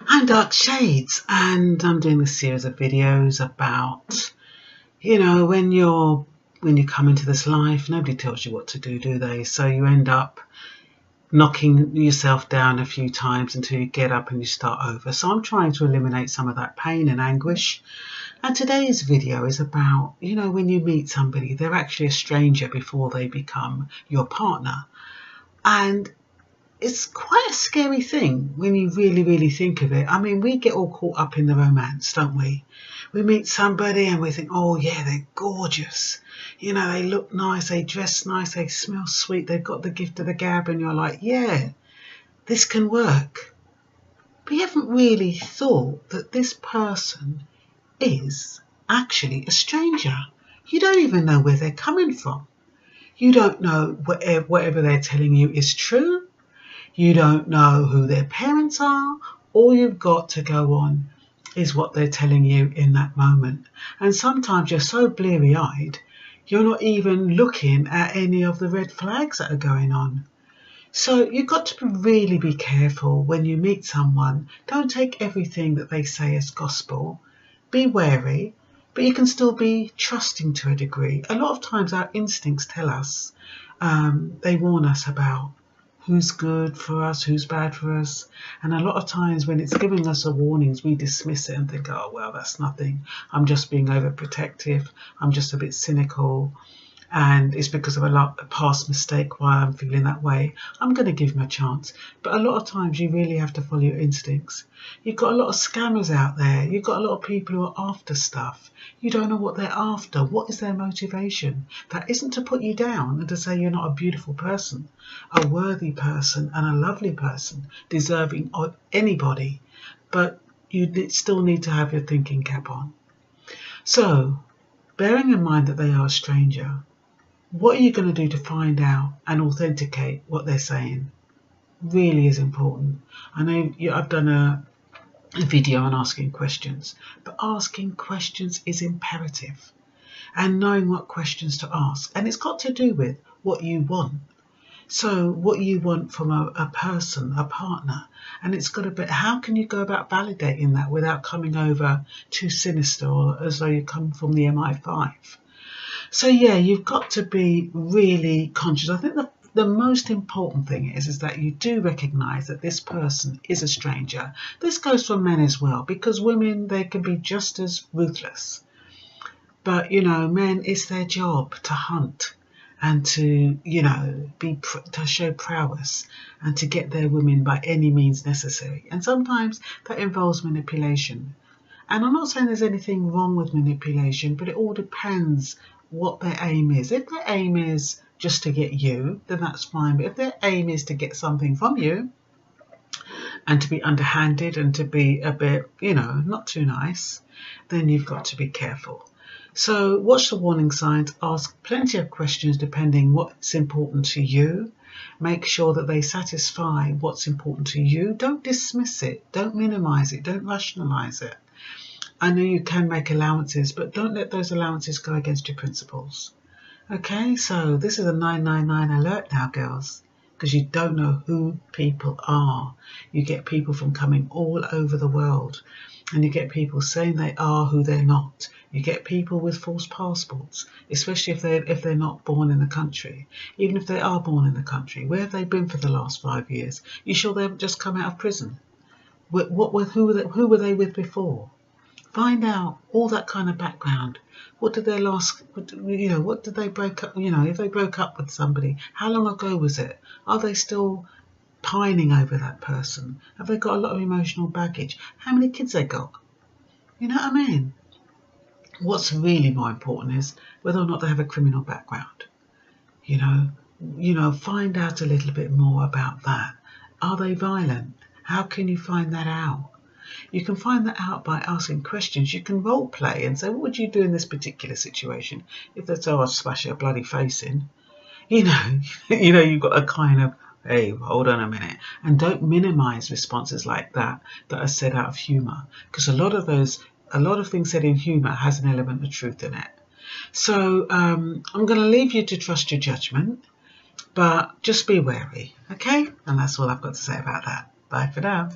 I'm Dark Shades, and I'm doing a series of videos about, when you come into this life, nobody tells you what to do they? So you end up knocking yourself down a few times until you get up and you start over. So I'm trying to eliminate some of that pain and anguish. And today's video is about, when you meet somebody, they're actually a stranger before they become your partner. And it's quite a scary thing when you really think of it. I mean, we get all caught up in the romance, don't we? We meet somebody and we think, oh yeah, they're gorgeous. They look nice, they dress nice, they smell sweet, they've got the gift of the gab, and you're like, yeah, this can work. But you haven't really thought that this person is actually a stranger. You don't even know where they're coming from. You don't know whatever they're telling you is true. You don't know who their parents are. All you've got to go on is what they're telling you in that moment. And sometimes you're so bleary-eyed, you're not even looking at any of the red flags that are going on. So you've got to really be careful when you meet someone. Don't take everything that they say as gospel. Be wary, but you can still be trusting to a degree. A lot of times our instincts tell us, they warn us about who's good for us, who's bad for us. And a lot of times when it's giving us a warnings, we dismiss it and think, oh, well, that's nothing. I'm just being overprotective. I'm just a bit cynical. And it's because of a past mistake why I'm feeling that way. I'm going to give them a chance. But a lot of times you really have to follow your instincts. You've got a lot of scammers out there. You've got a lot of people who are after stuff. You don't know what they're after. What is their motivation? That isn't to put you down and to say you're not a beautiful person, a worthy person and a lovely person, deserving of anybody. But you still need to have your thinking cap on. So, bearing in mind that they are a stranger, what are you going to do to find out and authenticate what they're saying? Really is important. I know I've done a video on asking questions, but asking questions is imperative, and knowing what questions to ask. And it's got to do with what you want. So what you want from a person, a partner, and it's got to be, how can you go about validating that without coming over too sinister or as though you come from the MI5? So yeah, you've got to be really conscious. I think the most important thing is that you do recognise that this person is a stranger. This goes for men as well, because women, they can be just as ruthless. But, men, it's their job to hunt and to, to show prowess and to get their women by any means necessary. And sometimes that involves manipulation. And I'm not saying there's anything wrong with manipulation, but it all depends what their aim is. If their aim is just to get you, then that's fine. But if their aim is to get something from you and to be underhanded and to be a bit, not too nice, then you've got to be careful. So watch the warning signs, ask plenty of questions depending what's important to you. Make sure that they satisfy what's important to you. Don't dismiss it. Don't minimize it. Don't rationalize it. I know you can make allowances, but don't let those allowances go against your principles. Okay, so this is a 999 alert now, girls, because you don't know who people are. You get people from coming all over the world, and you get people saying they are who they're not. You get people with false passports, especially if they're not born in the country. Even if they are born in the country, where have they been for the last 5 years? You sure they haven't just come out of prison? Who were they with before? Find out all that kind of background. What did they what did they break up, if they broke up with somebody, how long ago was it? Are they still pining over that person? Have they got a lot of emotional baggage? How many kids they got? You know what I mean? What's really more important is whether or not they have a criminal background. Find out a little bit more about that. Are they violent? How can you find that out? You can find that out by asking questions. You can role play and say, what would you do in this particular situation? If they say, oh, I'd smash their bloody face in. You've got a kind of, hey, hold on a minute. And don't minimize responses like that are said out of humor. Because a lot of things said in humor has an element of truth in it. So I'm going to leave you to trust your judgment, but just be wary, okay? And that's all I've got to say about that. Bye for now.